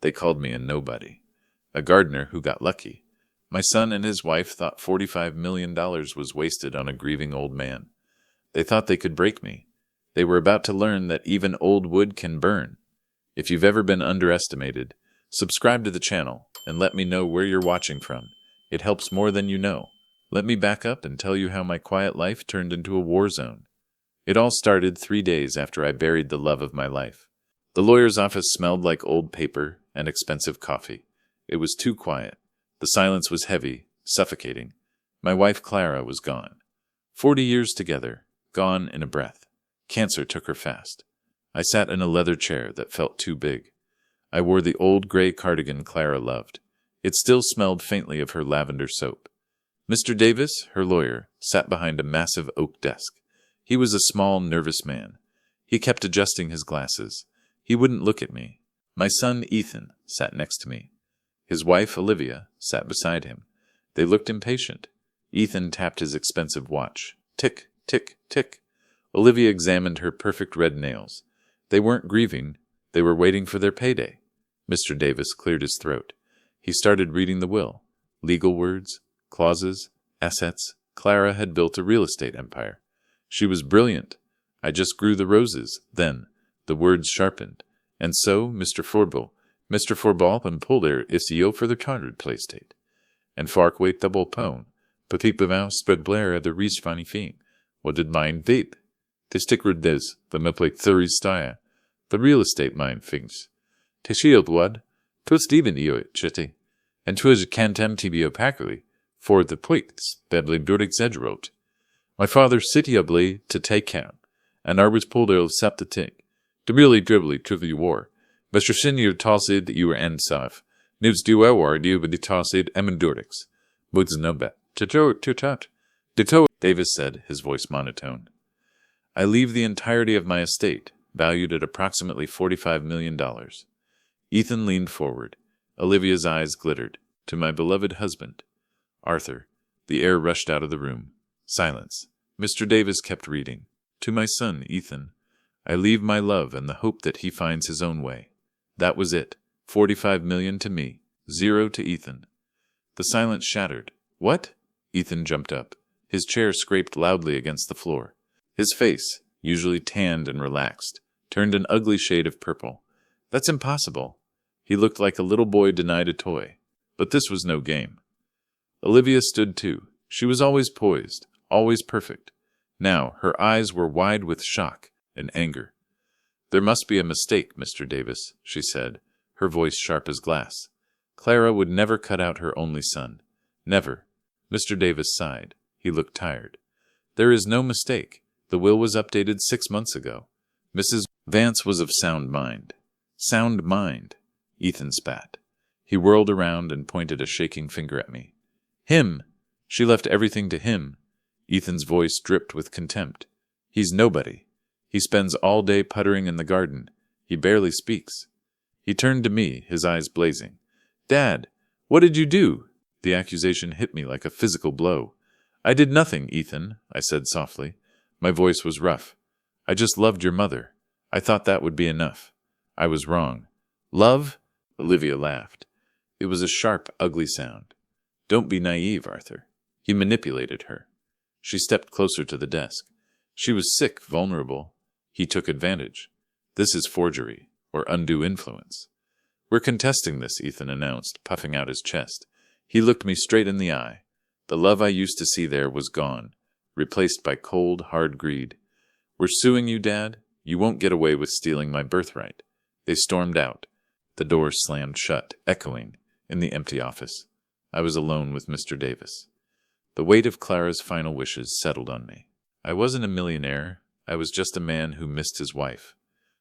They called me a nobody. A gardener who got lucky. My son and his wife thought $45 million was wasted on a grieving old man. They thought they could break me. They were about to learn that even old wood can burn. If you've ever been underestimated, subscribe to the channel and let me know where you're watching from. It helps more than you know. Let me back up and tell you how my quiet life turned into a war zone. It all started 3 days after I buried the love of my life. The lawyer's office smelled like old paper and expensive coffee. It was too quiet. The silence was heavy, suffocating. My wife Clara was gone. 40 years together, gone in a breath. Cancer took her fast. I sat in a leather chair that felt too big. I wore the old gray cardigan Clara loved. It still smelled faintly of her lavender soap. Mr. Davis, her lawyer, sat behind a massive oak desk. He was a small, nervous man. He kept adjusting his glasses. He wouldn't look at me. My son, Ethan, sat next to me. His wife, Olivia, sat beside him. They looked impatient. Ethan tapped his expensive watch. Tick, tick, tick. Olivia examined her perfect red nails. They weren't grieving. They were waiting for their payday. Mr. Davis cleared his throat. He started reading the will. Legal words, clauses, assets. Clara had built a real estate empire. She was brilliant. I just grew the roses. Then, the words sharpened. And so, Mr. Forbal and Polder isio for the Conrad Playstate. And Fark wait double pone. Petit bevau spread blair at the rees funny feen. What did mine vape? Te stickred des, the meplake thury stya. The real estate mine things. Te shield wad, twas even io it chitty. And twas cantem tibio packerly, for the poits, bedly good exaggerate. My father citiably to take count, and was pulled of septa tink. To really dribbly trivy war. Mr. Senior tossid that you were ensaf. Nibs do war do with the tossid emendurix. Woods no bet. Ditto, Davis said, his voice monotone. I leave the entirety of my estate, valued at approximately $45 million. Ethan leaned forward. Olivia's eyes glittered. To my beloved husband. Arthur. The air rushed out of the room. Silence. Mr. Davis kept reading. To my son, Ethan. I leave my love and the hope that he finds his own way. That was it. 45 million to me. 0 to Ethan. The silence shattered. What? Ethan jumped up. His chair scraped loudly against the floor. His face, usually tanned and relaxed, turned an ugly shade of purple. That's impossible. He looked like a little boy denied a toy. But this was no game. Olivia stood too. She was always poised, always perfect. Now her eyes were wide with shock and anger. There must be a mistake, Mr. Davis, she said, her voice sharp as glass. Clara would never cut out her only son. Never. Mr. Davis sighed. He looked tired. There is no mistake. The will was updated 6 months ago. Mrs. Vance was of sound mind. Sound mind. Ethan spat. He whirled around and pointed a shaking finger at me. Him! She left everything to him. Ethan's voice dripped with contempt. He's nobody. He spends all day puttering in the garden. He barely speaks. He turned to me, his eyes blazing. Dad, what did you do? The accusation hit me like a physical blow. I did nothing, Ethan, I said softly. My voice was rough. I just loved your mother. I thought that would be enough. I was wrong. Love? Olivia laughed. It was a sharp, ugly sound. Don't be naive, Arthur. He manipulated her. She stepped closer to the desk. She was sick, vulnerable. He took advantage. This is forgery, or undue influence. We're contesting this, Ethan announced, puffing out his chest. He looked me straight in the eye. The love I used to see there was gone, replaced by cold, hard greed. We're suing you, Dad. You won't get away with stealing my birthright. They stormed out. The door slammed shut, echoing, in the empty office. I was alone with Mr. Davis. The weight of Clara's final wishes settled on me. I wasn't a millionaire. I was just a man who missed his wife.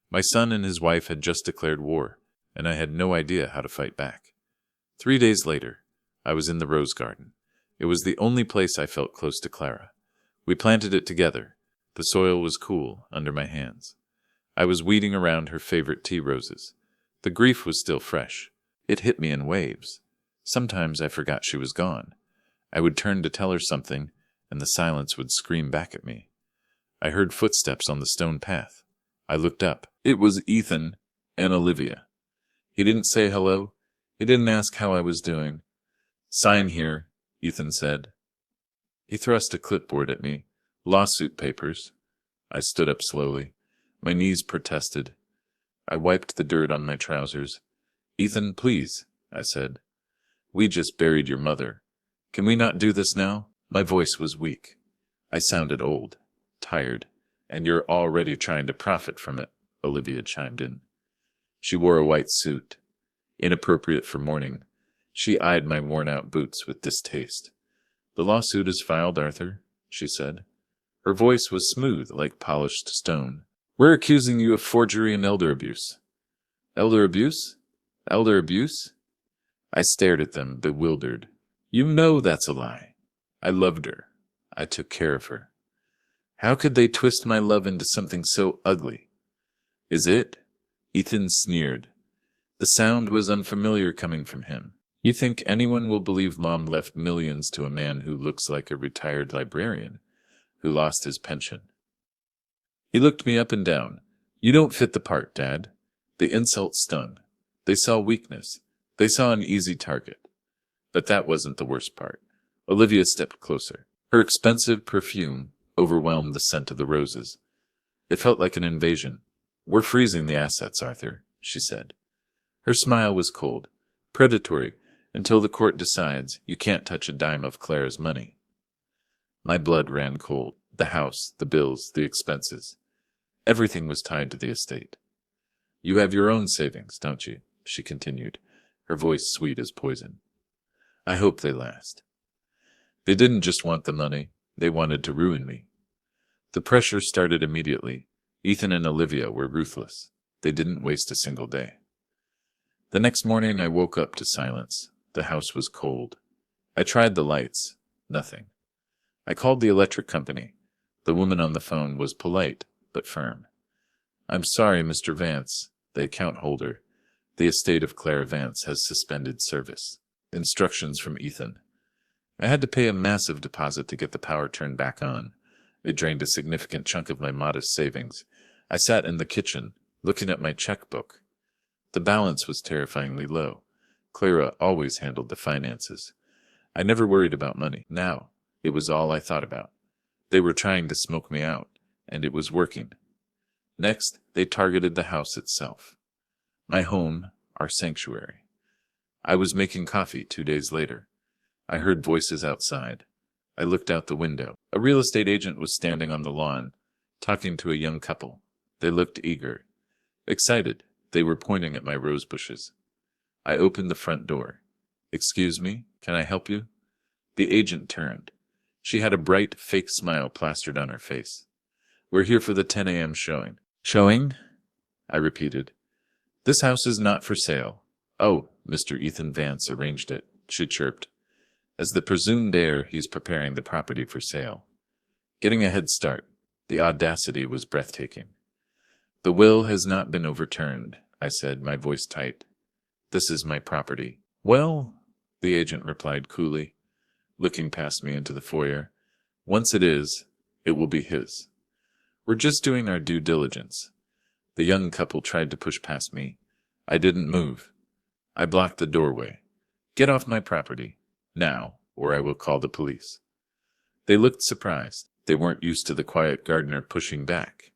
My son and his wife had just declared war, and I had no idea how to fight back. 3 days later, I was in the rose garden. It was the only place I felt close to Clara. We planted it together. The soil was cool under my hands. I was weeding around her favorite tea roses. The grief was still fresh. It hit me in waves. Sometimes I forgot she was gone. I would turn to tell her something, and the silence would scream back at me. I heard footsteps on the stone path. I looked up. It was Ethan and Olivia. He didn't say hello. He didn't ask how I was doing. Sign here, Ethan said. He thrust a clipboard at me. Lawsuit papers. I stood up slowly. My knees protested. I wiped the dirt on my trousers. Ethan, please, I said. We just buried your mother. Can we not do this now? My voice was weak. I sounded old, tired, and you're already trying to profit from it, Olivia chimed in. She wore a white suit, inappropriate for mourning. She eyed my worn-out boots with distaste. The lawsuit is filed, Arthur, she said. Her voice was smooth like polished stone. We're accusing you of forgery and elder abuse. Elder abuse? Elder abuse? I stared at them, bewildered. You know that's a lie. I loved her. I took care of her. How could they twist my love into something so ugly? Is it? Ethan sneered. The sound was unfamiliar coming from him. You think anyone will believe Mom left millions to a man who looks like a retired librarian, who lost his pension? He looked me up and down. You don't fit the part, Dad. The insult stung. They saw weakness. They saw an easy target. But that wasn't the worst part. Olivia stepped closer. Her expensive perfume overwhelmed the scent of the roses. It felt like an invasion. We're freezing the assets, Arthur, she said. Her smile was cold, predatory, until the court decides you can't touch a dime of Clara's money. My blood ran cold. The house, the bills, the expenses. Everything was tied to the estate. You have your own savings, don't you? She continued, her voice sweet as poison. I hope they last. They didn't just want the money, they wanted to ruin me. The pressure started immediately. Ethan and Olivia were ruthless. They didn't waste a single day. The next morning I woke up to silence. The house was cold. I tried the lights. Nothing. I called the electric company. The woman on the phone was polite, but firm. I'm sorry, Mr. Vance, the account holder. The estate of Clara Vance has suspended service. Instructions from Ethan. I had to pay a massive deposit to get the power turned back on. It drained a significant chunk of my modest savings. I sat in the kitchen, looking at my checkbook. The balance was terrifyingly low. Clara always handled the finances. I never worried about money. Now, it was all I thought about. They were trying to smoke me out, and it was working. Next, they targeted the house itself. My home, our sanctuary. I was making coffee 2 days later. I heard voices outside. I looked out the window. A real estate agent was standing on the lawn, talking to a young couple. They looked eager. Excited, they were pointing at my rose bushes. I opened the front door. Excuse me, can I help you? The agent turned. She had a bright, fake smile plastered on her face. We're here for the 10 a.m. showing. Showing? I repeated. This house is not for sale. Oh, Mr. Ethan Vance arranged it, she chirped. As the presumed heir, he's preparing the property for sale. Getting a head start. The audacity was breathtaking. The will has not been overturned, I said, my voice tight. This is my property. Well, the agent replied coolly, looking past me into the foyer. Once it is, it will be his. We're just doing our due diligence. The young couple tried to push past me. I didn't move. I blocked the doorway. Get off my property. Now, or I will call the police. They looked surprised. They weren't used to the quiet gardener pushing back.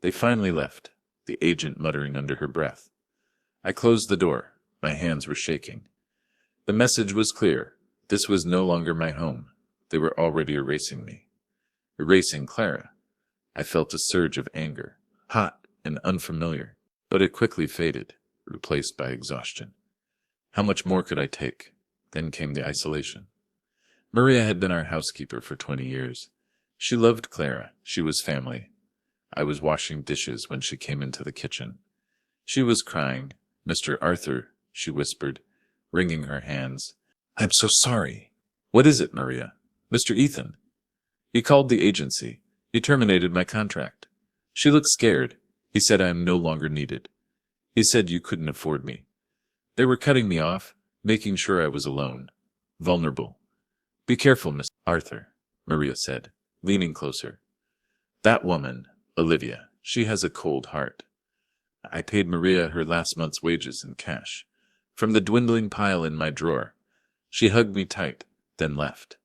They finally left, the agent muttering under her breath. I closed the door. My hands were shaking. The message was clear. This was no longer my home. They were already erasing me. Erasing Clara. I felt a surge of anger, hot and unfamiliar, but it quickly faded, replaced by exhaustion. How much more could I take? Then came the isolation. Maria had been our housekeeper for 20 years. She loved Clara. She was family. I was washing dishes when she came into the kitchen. She was crying. Mr. Arthur, she whispered, wringing her hands. I'm so sorry. What is it, Maria? Mr. Ethan. He called the agency. He terminated my contract. She looked scared. He said I am no longer needed. He said you couldn't afford me. They were cutting me off, making sure I was alone, vulnerable. Be careful, Miss Arthur, Maria said, leaning closer. That woman, Olivia, she has a cold heart. I paid Maria her last month's wages in cash, from the dwindling pile in my drawer. She hugged me tight, then left.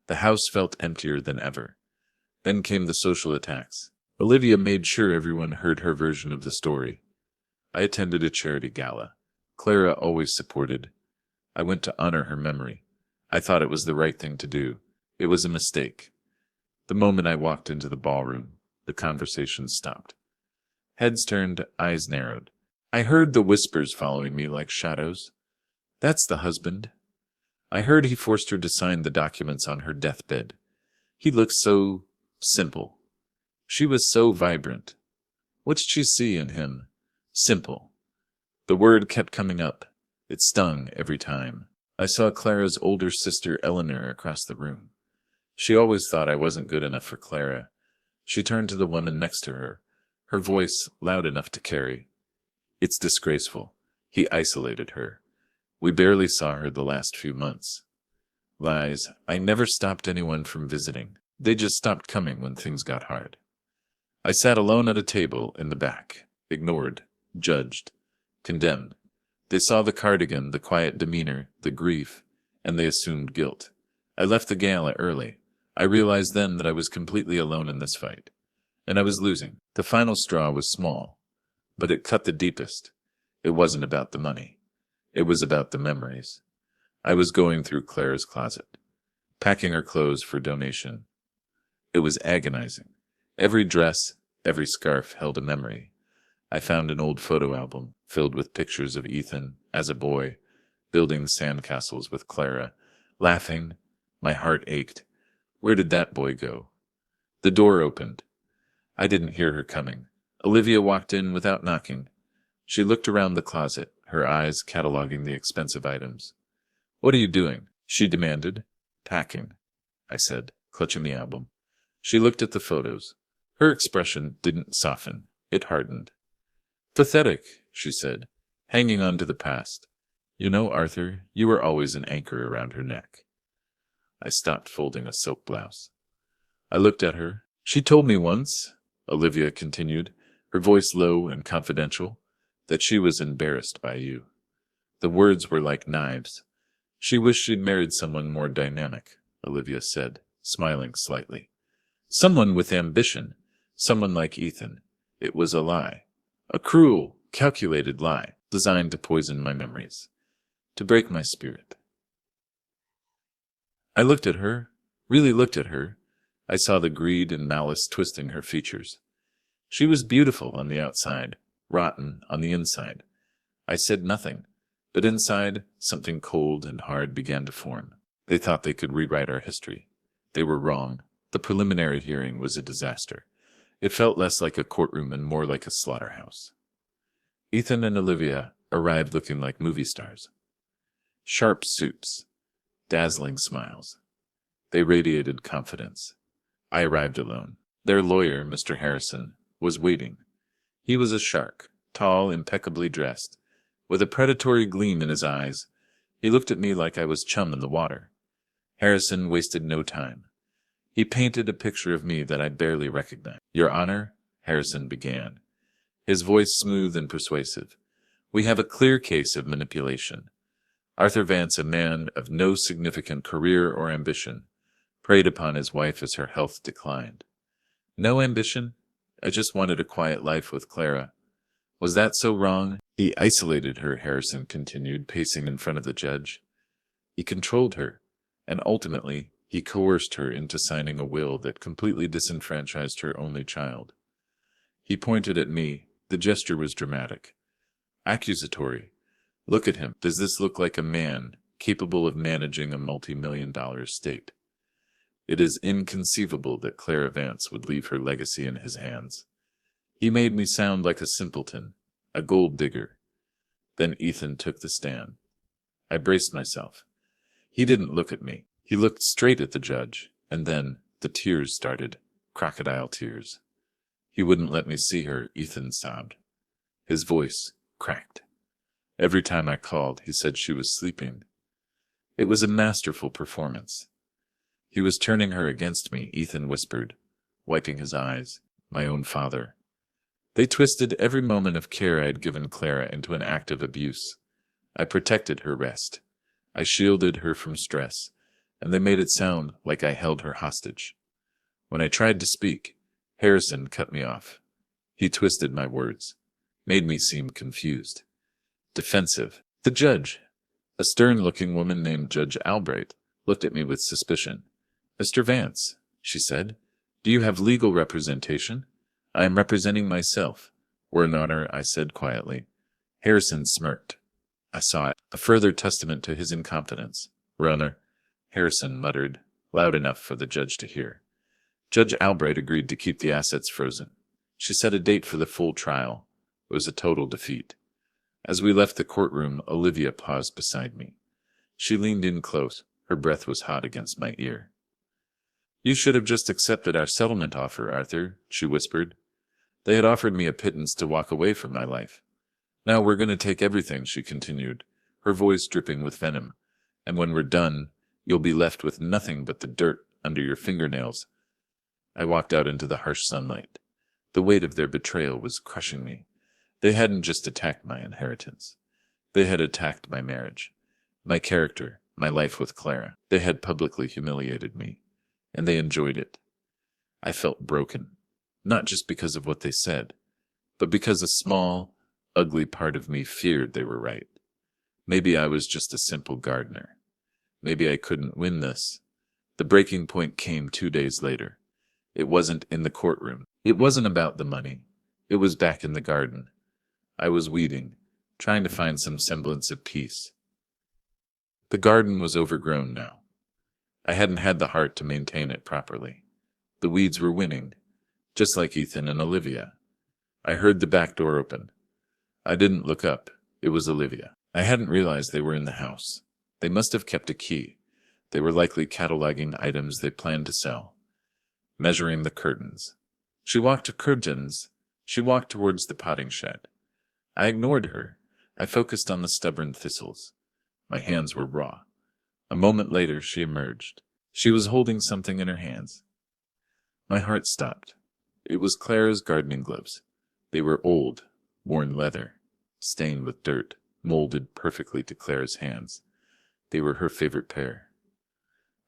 The house felt emptier than ever. Then came the social attacks. Olivia made sure everyone heard her version of the story. I attended a charity gala. Clara always supported. I went to honor her memory. I thought it was the right thing to do. It was a mistake. The moment I walked into the ballroom, the conversation stopped. Heads turned, eyes narrowed. I heard the whispers following me like shadows. That's the husband. I heard he forced her to sign the documents on her deathbed. He looked so simple. She was so vibrant. What did she see in him? Simple. The word kept coming up. It stung every time. I saw Clara's older sister Eleanor across the room. She always thought I wasn't good enough for Clara. She turned to the woman next to her, her voice loud enough to carry. It's disgraceful. He isolated her. We barely saw her the last few months. Lies. I never stopped anyone from visiting. They just stopped coming when things got hard. I sat alone at a table in the back, ignored, judged, condemned. They saw the cardigan, the quiet demeanor, the grief, and they assumed guilt. I left the gala early. I realized then that I was completely alone in this fight, and I was losing. The final straw was small, but it cut the deepest. It wasn't about the money. It was about the memories. I was going through Clara's closet, packing her clothes for donation. It was agonizing. Every dress, every scarf held a memory. I found an old photo album filled with pictures of Ethan as a boy, building sandcastles with Clara, laughing. My heart ached. Where did that boy go? The door opened. I didn't hear her coming. Olivia walked in without knocking. She looked around the closet, her eyes cataloging the expensive items. What are you doing? She demanded. Packing, I said, clutching the album. She looked at the photos. Her expression didn't soften. It hardened. Pathetic, she said, hanging on to the past. You know, Arthur, you were always an anchor around her neck. I stopped folding a silk blouse. I looked at her. She told me once, Olivia continued, her voice low and confidential, that she was embarrassed by you. The words were like knives. She wished she'd married someone more dynamic, Olivia said, smiling slightly. Someone with ambition, someone like Ethan. It was a lie. A cruel, calculated lie, designed to poison my memories, to break my spirit. I looked at her, really looked at her. I saw the greed and malice twisting her features. She was beautiful on the outside, rotten on the inside. I said nothing, but inside, something cold and hard began to form. They thought they could rewrite our history. They were wrong. The preliminary hearing was a disaster. It felt less like a courtroom and more like a slaughterhouse. Ethan and Olivia arrived looking like movie stars. Sharp suits, dazzling smiles. They radiated confidence. I arrived alone. Their lawyer, Mr. Harrison, was waiting. He was a shark, tall, impeccably dressed, with a predatory gleam in his eyes. He looked at me like I was chum in the water. Harrison wasted no time. He painted a picture of me that I barely recognized. Your Honor, Harrison began, his voice smooth and persuasive. We have a clear case of manipulation. Arthur Vance, a man of no significant career or ambition, preyed upon his wife as her health declined. No ambition? I just wanted a quiet life with Clara. Was that so wrong? He isolated her, Harrison continued, pacing in front of the judge. He controlled her, and ultimately, he coerced her into signing a will that completely disenfranchised her only child. He pointed at me. The gesture was dramatic, accusatory. Look at him. Does this look like a man capable of managing a multi-million-dollar estate? It is inconceivable that Clara Vance would leave her legacy in his hands. He made me sound like a simpleton, a gold digger. Then Ethan took the stand. I braced myself. He didn't look at me. He looked straight at the judge, and then the tears started, crocodile tears. He wouldn't let me see her, Ethan sobbed. His voice cracked. Every time I called, he said she was sleeping. It was a masterful performance. He was turning her against me, Ethan whispered, wiping his eyes. My own father. They twisted every moment of care I had given Clara into an act of abuse. I protected her rest. I shielded her from stress, and they made it sound like I held her hostage. When I tried to speak, Harrison cut me off. He twisted my words, made me seem confused, defensive. The judge, a stern-looking woman named Judge Albright, looked at me with suspicion. "Mr. Vance," she said, "do you have legal representation?" "I am representing myself, Your Honor," I said quietly. Harrison smirked. I saw it, a further testament to his incompetence. "Your Honor," Harrison muttered, loud enough for the judge to hear. Judge Albright agreed to keep the assets frozen. She set a date for the full trial. It was a total defeat. As we left the courtroom, Olivia paused beside me. She leaned in close. Her breath was hot against my ear. "You should have just accepted our settlement offer, Arthur," she whispered. "They had offered me a pittance to walk away from my life. Now we're going to take everything," she continued, her voice dripping with venom. "And when we're done, you'll be left with nothing but the dirt under your fingernails." I walked out into the harsh sunlight. The weight of their betrayal was crushing me. They hadn't just attacked my inheritance. They had attacked my marriage, my character, my life with Clara. They had publicly humiliated me, and they enjoyed it. I felt broken, not just because of what they said, but because a small, ugly part of me feared they were right. Maybe I was just a simple gardener. Maybe I couldn't win this. The breaking point came 2 days later. It wasn't in the courtroom. It wasn't about the money. It was back in the garden. I was weeding, trying to find some semblance of peace. The garden was overgrown now. I hadn't had the heart to maintain it properly. The weeds were winning, just like Ethan and Olivia. I heard the back door open. I didn't look up. It was Olivia. I hadn't realized they were in the house. They must have kept a key. They were likely cataloging items they planned to sell. Measuring the curtains. She walked towards the potting shed. I ignored her. I focused on the stubborn thistles. My hands were raw. A moment later, she emerged. She was holding something in her hands. My heart stopped. It was Clara's gardening gloves. They were old, worn leather, stained with dirt, molded perfectly to Clara's hands. They were her favorite pair.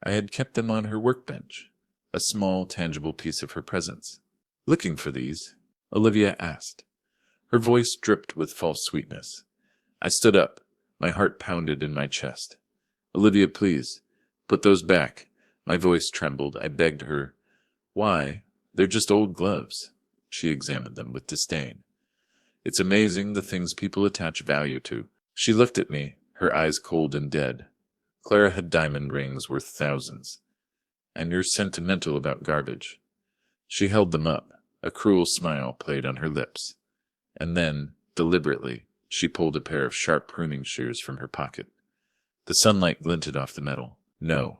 I had kept them on her workbench, a small, tangible piece of her presence. "Looking for these?" Olivia asked. Her voice dripped with false sweetness. I stood up. My heart pounded in my chest. "Olivia, please, put those back." My voice trembled. I begged her. "Why? They're just old gloves." She examined them with disdain. "It's amazing the things people attach value to." She looked at me, her eyes cold and dead. "Clara had diamond rings worth thousands. And you're sentimental about garbage." She held them up. A cruel smile played on her lips. And then, deliberately, she pulled a pair of sharp pruning shears from her pocket. The sunlight glinted off the metal. "No,"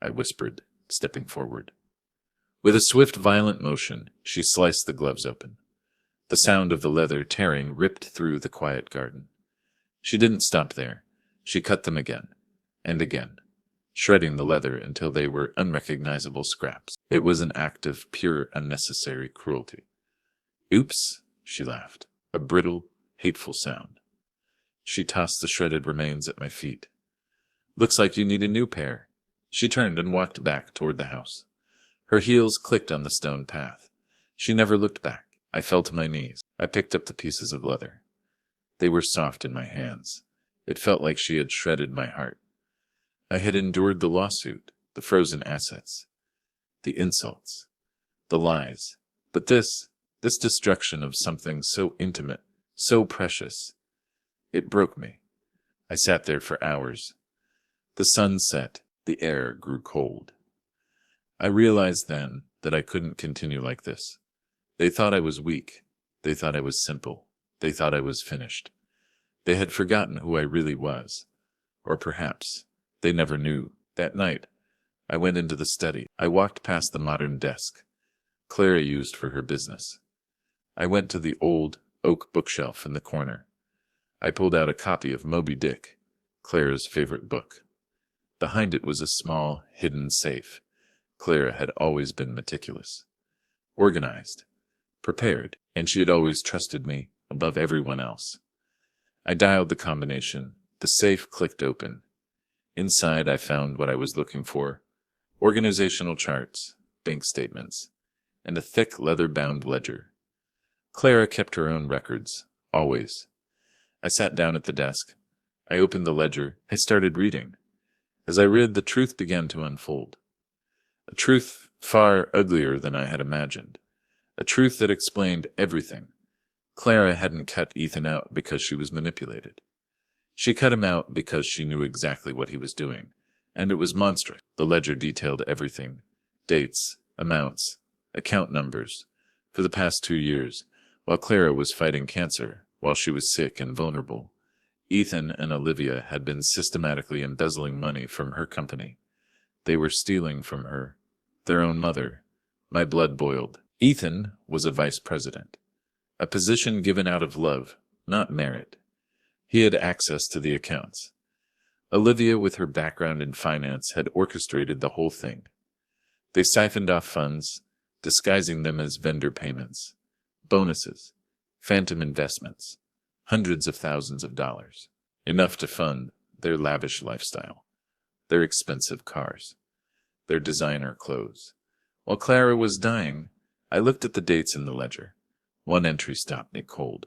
I whispered, stepping forward. With a swift, violent motion, she sliced the gloves open. The sound of the leather tearing ripped through the quiet garden. She didn't stop there. She cut them again, and again, shredding the leather until they were unrecognizable scraps. It was an act of pure, unnecessary cruelty. "Oops," she laughed, a brittle, hateful sound. She tossed the shredded remains at my feet. "Looks like you need a new pair." She turned and walked back toward the house. Her heels clicked on the stone path. She never looked back. I fell to my knees. I picked up the pieces of leather. They were soft in my hands. It felt like she had shredded my heart. I had endured the lawsuit, the frozen assets, the insults, the lies. But this destruction of something so intimate, so precious, it broke me. I sat there for hours. The sun set. The air grew cold. I realized then that I couldn't continue like this. They thought I was weak. They thought I was simple. They thought I was finished. They had forgotten who I really was. Or perhaps they never knew. That night, I went into the study. I walked past the modern desk Clara used for her business. I went to the old oak bookshelf in the corner. I pulled out a copy of Moby Dick, Clara's favorite book. Behind it was a small, hidden safe. Clara had always been meticulous, organized, prepared. and she had always trusted me above everyone else. I dialed the combination. The safe clicked open. Inside, I found what I was looking for: organizational charts, bank statements, and a thick leather-bound ledger. Clara kept her own records, always. I sat down at the desk. I opened the ledger. I started reading. As I read, the truth began to unfold. A truth far uglier than I had imagined. A truth that explained everything. Clara hadn't cut Ethan out because she was manipulated. She cut him out because she knew exactly what he was doing, and it was monstrous. The ledger detailed everything: dates, amounts, account numbers. For the past 2 years, while Clara was fighting cancer, while she was sick and vulnerable, Ethan and Olivia had been systematically embezzling money from her company. They were stealing from her, their own mother. My blood boiled. Ethan was a vice president, a position given out of love, not merit. He had access to the accounts. Olivia, with her background in finance, had orchestrated the whole thing. They siphoned off funds, disguising them as vendor payments, bonuses, phantom investments, hundreds of thousands of dollars, enough to fund their lavish lifestyle, their expensive cars, their designer clothes. While Clara was dying, I looked at the dates in the ledger. One entry stopped me cold.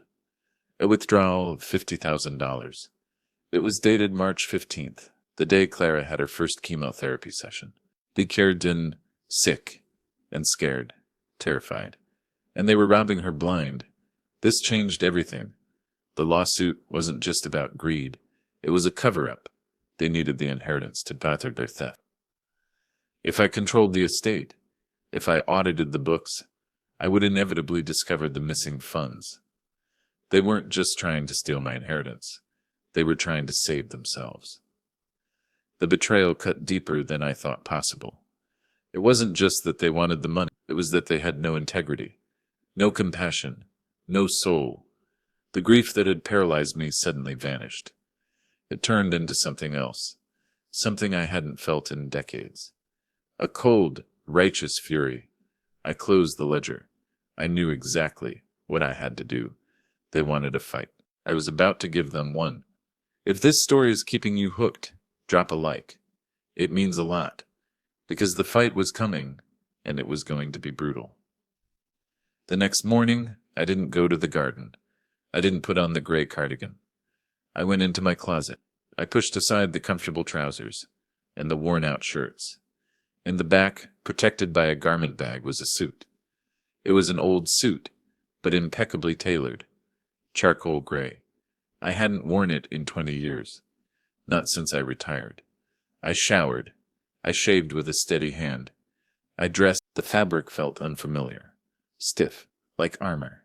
A withdrawal of $50,000. It was dated March 15th, the day Clara had her first chemotherapy session. They cared in sick and scared, terrified, and they were robbing her blind. This changed everything. The lawsuit wasn't just about greed. It was a cover-up. They needed the inheritance to batter their theft. If I controlled the estate, if I audited the books, I would inevitably discover the missing funds. They weren't just trying to steal my inheritance. They were trying to save themselves. The betrayal cut deeper than I thought possible. It wasn't just that they wanted the money. It was that they had no integrity, no compassion, no soul. The grief that had paralyzed me suddenly vanished. It turned into something else, something I hadn't felt in decades. A cold, righteous fury. I closed the ledger. I knew exactly what I had to do. They wanted a fight. I was about to give them one. If this story is keeping you hooked, drop a like. It means a lot, because the fight was coming, and it was going to be brutal. The next morning, I didn't go to the garden. I didn't put on the gray cardigan. I went into my closet. I pushed aside the comfortable trousers and the worn-out shirts. In the back, protected by a garment bag, was a suit. It was an old suit, but impeccably tailored. Charcoal gray. I hadn't worn it in 20 years. Not since I retired. I showered. I shaved with a steady hand. I dressed. The fabric felt unfamiliar. Stiff, like armor.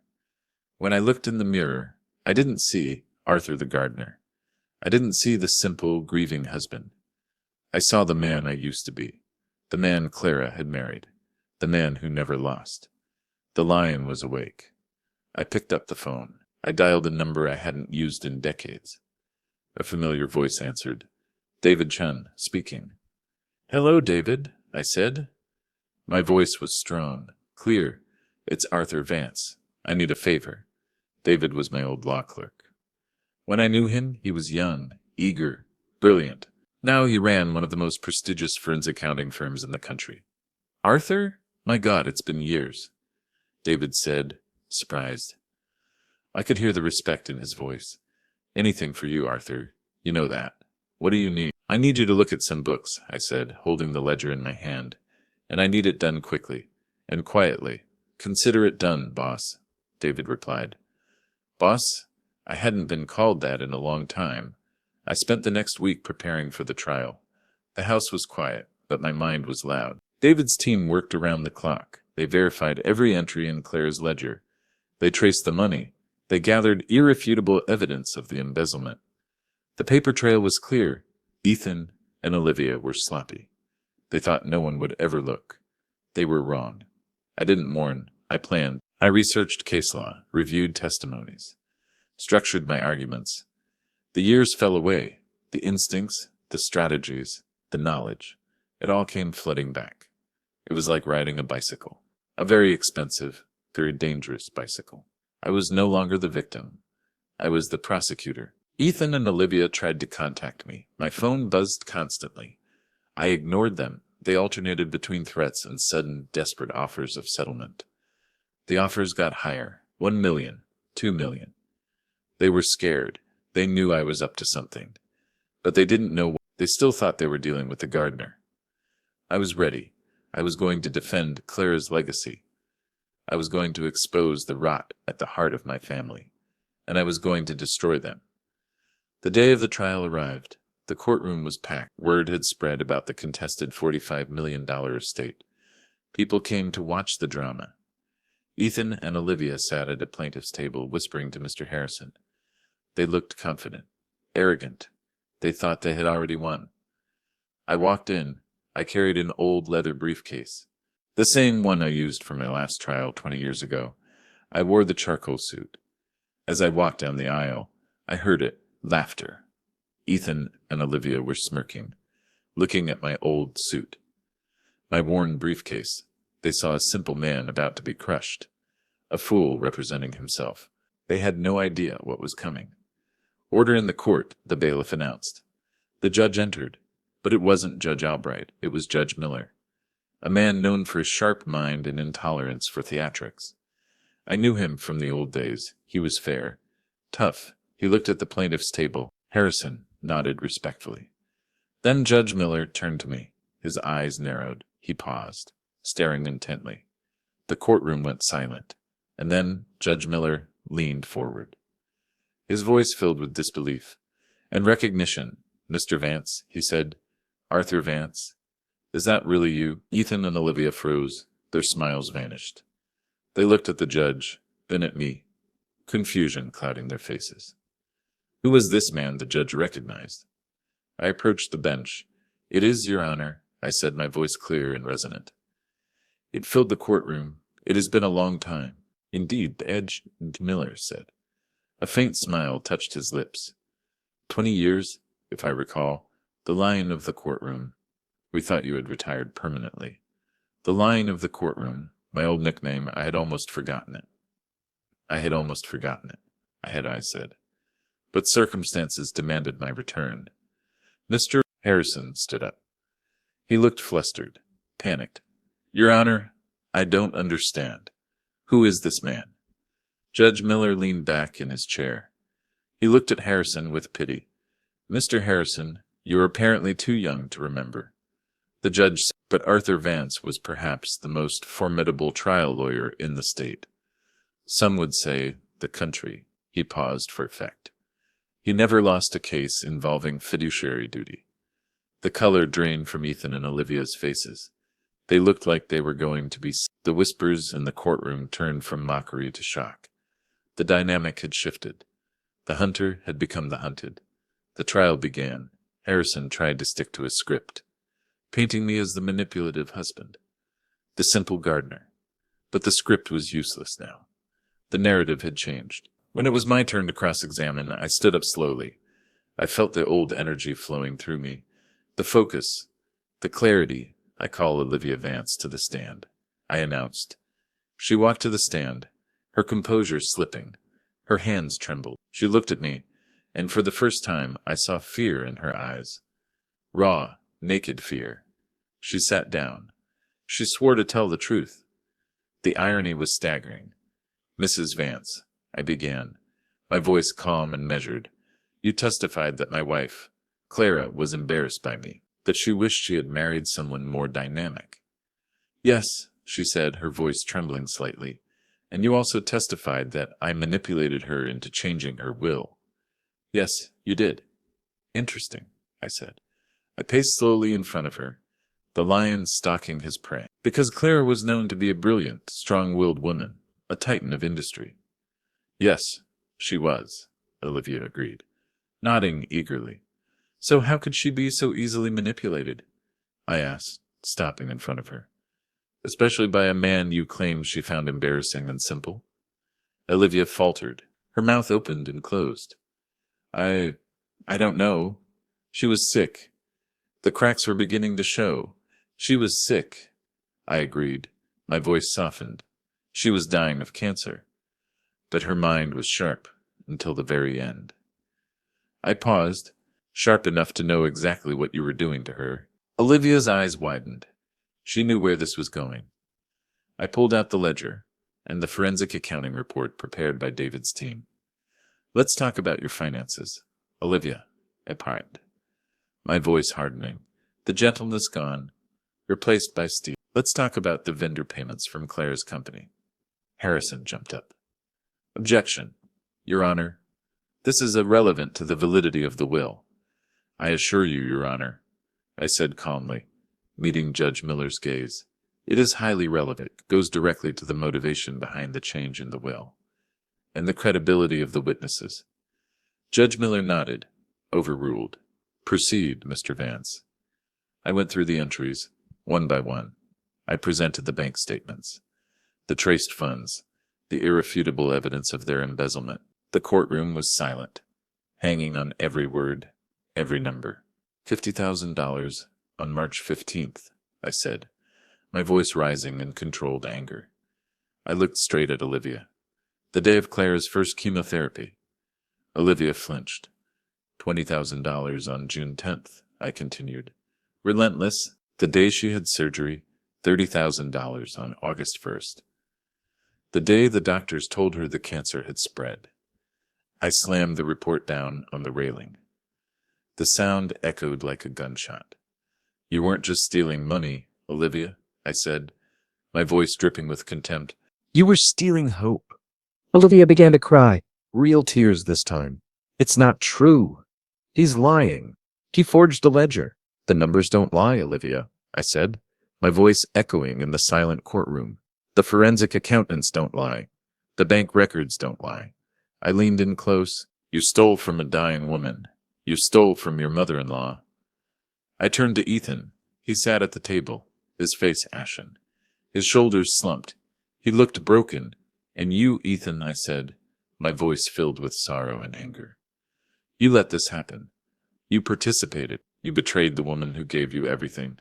When I looked in the mirror, I didn't see Arthur the gardener. I didn't see the simple, grieving husband. I saw the man I used to be. The man Clara had married. The man who never lost. The lion was awake. I picked up the phone. I dialed a number I hadn't used in decades. A familiar voice answered. David Chun, speaking. "Hello, David," I said. My voice was strong, clear. "It's Arthur Vance. I need a favor." David was my old law clerk. When I knew him, he was young, eager, brilliant. Now he ran one of the most prestigious forensic accounting firms in the country. "Arthur? My God, it's been years," David said, surprised. I could hear the respect in his voice. "Anything for you, Arthur. You know that. What do you need?" "I need you to look at some books," I said, holding the ledger in my hand. "And I need it done quickly and quietly." "Consider it done, boss," David replied. Boss? I hadn't been called that in a long time. I spent the next week preparing for the trial. The house was quiet, but my mind was loud. David's team worked around the clock. They verified every entry in Clara's ledger. They traced the money. They gathered irrefutable evidence of the embezzlement. The paper trail was clear. Ethan and Olivia were sloppy. They thought no one would ever look. They were wrong. I didn't mourn. I planned. I researched case law, reviewed testimonies, structured my arguments. The years fell away. The instincts, the strategies, the knowledge. It all came flooding back. It was like riding a bicycle. A very expensive, very dangerous bicycle. I was no longer the victim. I was the prosecutor. Ethan and Olivia tried to contact me. My phone buzzed constantly. I ignored them. They alternated between threats and sudden, desperate offers of settlement. The offers got higher. 1 million. 2 million. They were scared. They knew I was up to something. But they didn't know what. They still thought they were dealing with the gardener. I was ready. I was going to defend Clara's legacy. I was going to expose the rot at the heart of my family. And I was going to destroy them. The day of the trial arrived. The courtroom was packed. Word had spread about the contested $45 million estate. People came to watch the drama. Ethan and Olivia sat at a plaintiff's table, whispering to Mr. Harrison. They looked confident, arrogant. They thought they had already won. I walked in. I carried an old leather briefcase, the same one I used for my last trial 20 years ago. I wore the charcoal suit. As I walked down the aisle, I heard it, laughter. Ethan and Olivia were smirking, looking at my old suit, my worn briefcase. They saw a simple man about to be crushed, a fool representing himself. They had no idea what was coming. Order in the court, the bailiff announced. The judge entered, but it wasn't Judge Albright, it was Judge Miller, a man known for his sharp mind and intolerance for theatrics. I knew him from the old days. He was fair, tough. He looked at the plaintiff's table. Harrison nodded respectfully. Then Judge Miller turned to me. His eyes narrowed. He paused, staring intently. The courtroom went silent, and then Judge Miller leaned forward. His voice filled with disbelief and recognition. Mr. Vance, he said. Arthur Vance. Is that really you? Ethan and Olivia froze. Their smiles vanished. They looked at the judge, then at me, confusion clouding their faces. Who was this man the judge recognized? I approached the bench. It is, Your Honor, I said, my voice clear and resonant. It filled the courtroom. It has been a long time. Indeed, Judge Miller said. A faint smile touched his lips. 20 years, if I recall. The lion of the courtroom. We thought you had retired permanently. The lion of the courtroom, my old nickname, I had almost forgotten it. I said. But circumstances demanded my return. Mr. Harrison stood up. He looked flustered, panicked. Your Honor, I don't understand. Who is this man? Judge Miller leaned back in his chair. He looked at Harrison with pity. Mr. Harrison, you are apparently too young to remember. The judge said, but Arthur Vance was perhaps the most formidable trial lawyer in the state. Some would say the country. He paused for effect. He never lost a case involving fiduciary duty. The color drained from Ethan and Olivia's faces. They looked like they were going to be. The whispers in the courtroom turned from mockery to shock. The dynamic had shifted. The hunter had become the hunted. The trial began. Harrison tried to stick to his script, painting me as the manipulative husband, the simple gardener. But the script was useless now. The narrative had changed. When it was my turn to cross-examine, I stood up slowly. I felt the old energy flowing through me, the focus, the clarity. I call Olivia Vance to the stand, I announced. She walked to the stand, her composure slipping. Her hands trembled. She looked at me, and for the first time I saw fear in her eyes. Raw, naked fear. She sat down. She swore to tell the truth. The irony was staggering. Mrs. Vance, I began, my voice calm and measured. You testified that my wife, Clara, was embarrassed by me, that she wished she had married someone more dynamic. Yes, she said, her voice trembling slightly. And you also testified that I manipulated her into changing her will. Yes, you did. Interesting, I said. I paced slowly in front of her, the lion stalking his prey, because Clara was known to be a brilliant, strong-willed woman, a titan of industry. Yes, she was, Olivia agreed, nodding eagerly. So how could she be so easily manipulated? I asked, stopping in front of her. Especially by a man you claimed she found embarrassing and simple? Olivia faltered. Her mouth opened and closed. I don't know. She was sick. The cracks were beginning to show. She was sick. I agreed. My voice softened. She was dying of cancer. but her mind was sharp until the very end. I paused, sharp enough to know exactly what you were doing to her. Olivia's eyes widened. She knew where this was going. I pulled out the ledger and the forensic accounting report prepared by David's team. Let's talk about your finances, Olivia, I piped, my voice hardening, the gentleness gone, replaced by steel. Let's talk about the vendor payments from Clara's company. Harrison jumped up. Objection, Your Honor. This is irrelevant to the validity of the will. I assure you, Your Honor, I said calmly, meeting Judge Miller's gaze. It is highly relevant, goes directly to the motivation behind the change in the will, and the credibility of the witnesses. Judge Miller nodded, overruled. Proceed, Mr. Vance. I went through the entries, one by one. I presented the bank statements, the traced funds, the irrefutable evidence of their embezzlement. The courtroom was silent, hanging on every word, every number. $50,000 on March 15th, I said, my voice rising in controlled anger. I looked straight at Olivia. The day of Clara's first chemotherapy. Olivia flinched. $20,000 on June 10th, I continued. Relentless, the day she had surgery, $30,000 on August 1st. The day the doctors told her the cancer had spread. I slammed the report down on the railing. The sound echoed like a gunshot. You weren't just stealing money, Olivia, I said, my voice dripping with contempt. You were stealing hope. Olivia began to cry, real tears this time. It's not true. He's lying. He forged the ledger. The numbers don't lie, Olivia, I said, my voice echoing in the silent courtroom. The forensic accountants don't lie. The bank records don't lie. I leaned in close. You stole from a dying woman. You stole from your mother-in-law. I turned to Ethan. He sat at the table, his face ashen. His shoulders slumped. He looked broken. And you, Ethan, I said, my voice filled with sorrow and anger. You let this happen. You participated. You betrayed the woman who gave you everything.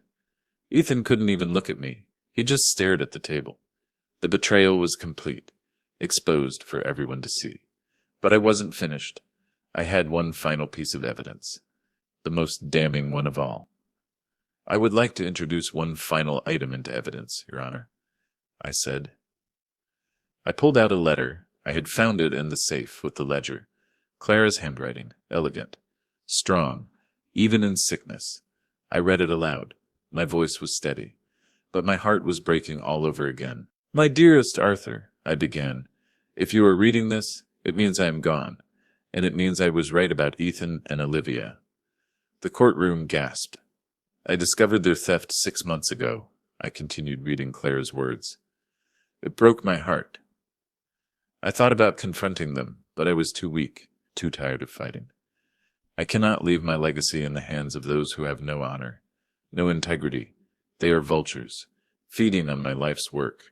Ethan couldn't even look at me. He just stared at the table. The betrayal was complete, exposed for everyone to see. But I wasn't finished. I had one final piece of evidence, the most damning one of all. I would like to introduce one final item into evidence, Your Honor, I said. I pulled out a letter. I had found it in the safe with the ledger. Clara's handwriting, elegant, strong, even in sickness. I read it aloud. My voice was steady, but my heart was breaking all over again. My dearest Arthur, I began, if you are reading this, it means I am gone, and it means I was right about Ethan and Olivia. The courtroom gasped. I discovered their theft 6 months ago. I continued reading Clara's words. It broke my heart. I thought about confronting them, but I was too weak, too tired of fighting. I cannot leave my legacy in the hands of those who have no honor, no integrity. They are vultures, feeding on my life's work.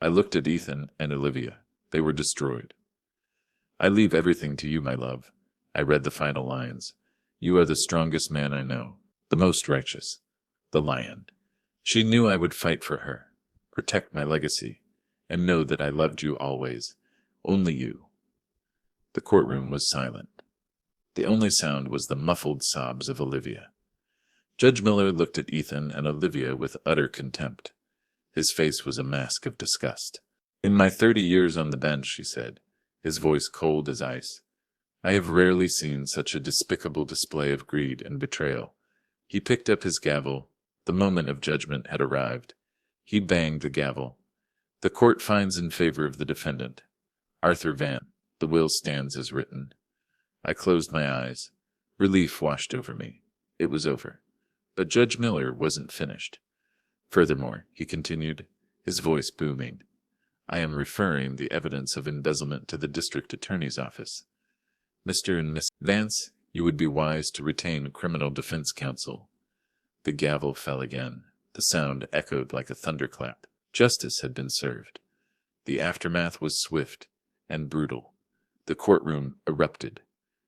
I looked at Ethan and Olivia. They were destroyed. I leave everything to you, my love. I read the final lines. You are the strongest man I know, the most righteous, the lion. She knew I would fight for her, protect my legacy, and know that I loved you always, only you. The courtroom was silent. The only sound was the muffled sobs of Olivia. Judge Miller looked at Ethan and Olivia with utter contempt. His face was a mask of disgust. In my 30 years on the bench, he said, his voice cold as ice, I have rarely seen such a despicable display of greed and betrayal. He picked up his gavel. The moment of judgment had arrived. He banged the gavel. The court finds in favor of the defendant, Arthur Van. The will stands as written. I closed my eyes. Relief washed over me. It was over. But Judge Miller wasn't finished. Furthermore, he continued, his voice booming, I am referring the evidence of embezzlement to the district attorney's office. Mr. and Miss Vance, you would be wise to retain criminal defense counsel. The gavel fell again. The sound echoed like a thunderclap. Justice had been served. The aftermath was swift and brutal. The courtroom erupted.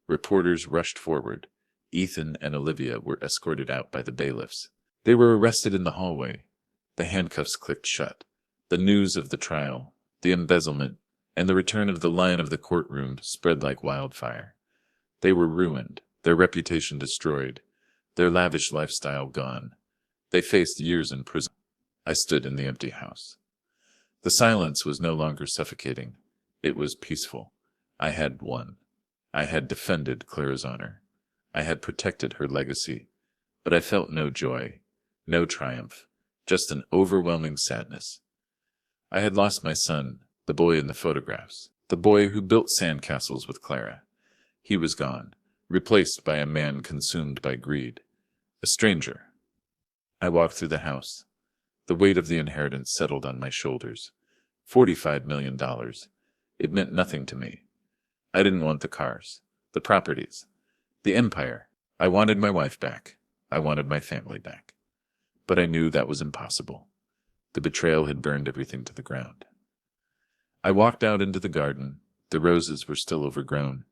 Reporters rushed forward. Ethan and Olivia were escorted out by the bailiffs. They were arrested in the hallway. The handcuffs clicked shut. The news of the trial, the embezzlement, And the return of the lion of the courtroom spread like wildfire. They were ruined, their reputation destroyed, their lavish lifestyle gone. They faced years in prison. I stood in the empty house. The silence was no longer suffocating. It was peaceful. I had won. I had defended Clara's honor. I had protected her legacy. But I felt no joy, no triumph, just an overwhelming sadness. I had lost my son, the boy in the photographs, the boy who built sandcastles with Clara. He was gone, replaced by a man consumed by greed, a stranger. I walked through the house. The weight of the inheritance settled on my shoulders. $45 million. It meant nothing to me. I didn't want the cars, the properties, the empire. I wanted my wife back. I wanted my family back. But I knew that was impossible. The betrayal had burned everything to the ground. I walked out into the garden. The roses were still overgrown.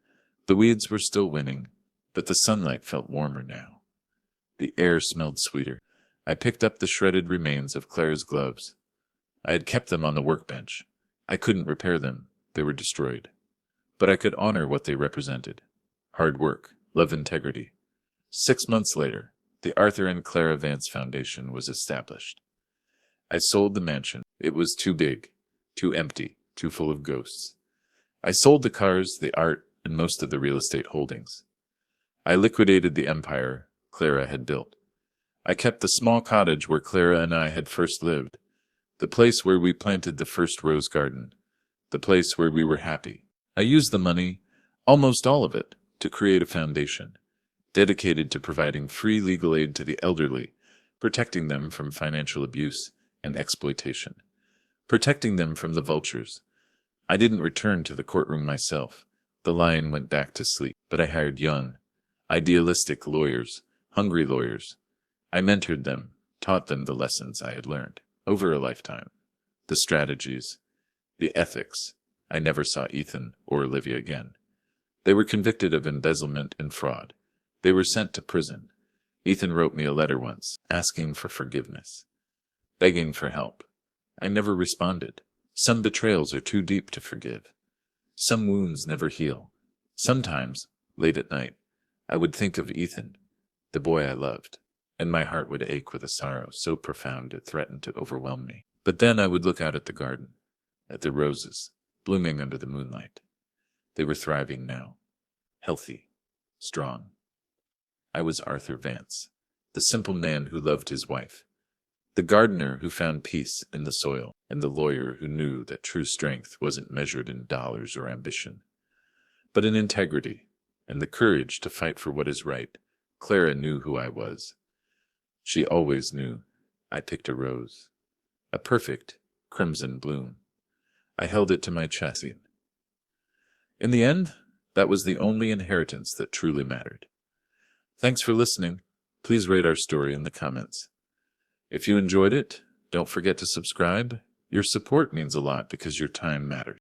The weeds were still winning, but the sunlight felt warmer now. The air smelled sweeter. I picked up the shredded remains of Clara's gloves. I had kept them on the workbench. I couldn't repair them. They were destroyed. But I could honor what they represented. Hard work, love, integrity. 6 months later, the Arthur and Clara Vance Foundation was established. I sold the mansion. It was too big, too empty, too full of ghosts. I sold the cars, the art, and most of the real estate holdings. I liquidated the empire Clara had built. I kept the small cottage where Clara and I had first lived, the place where we planted the first rose garden, the place where we were happy. I used the money, almost all of it, to create a foundation, dedicated to providing free legal aid to the elderly, protecting them from financial abuse and exploitation, protecting them from the vultures. I didn't return to the courtroom myself. The lion went back to sleep, but I hired young, idealistic lawyers, hungry lawyers. I mentored them, taught them the lessons I had learned over a lifetime, the strategies, the ethics. I never saw Ethan or Olivia again. They were convicted of embezzlement and fraud. They were sent to prison. Ethan wrote me a letter once, asking for forgiveness, begging for help. I never responded. Some betrayals are too deep to forgive. Some wounds never heal. Sometimes, late at night, I would think of Ethan, the boy I loved, and my heart would ache with a sorrow so profound it threatened to overwhelm me. But then I would look out at the garden, at the roses, blooming under the moonlight. They were thriving now, healthy, strong. I was Arthur Vance, the simple man who loved his wife, the gardener who found peace in the soil, and the lawyer who knew that true strength wasn't measured in dollars or ambition, but in integrity and the courage to fight for what is right. Clara knew who I was. She always knew. I picked a rose, a perfect crimson bloom. I held it to my chest. In the end, that was the only inheritance that truly mattered. Thanks for listening. Please rate our story in the comments. If you enjoyed it, don't forget to subscribe. Your support means a lot because your time matters.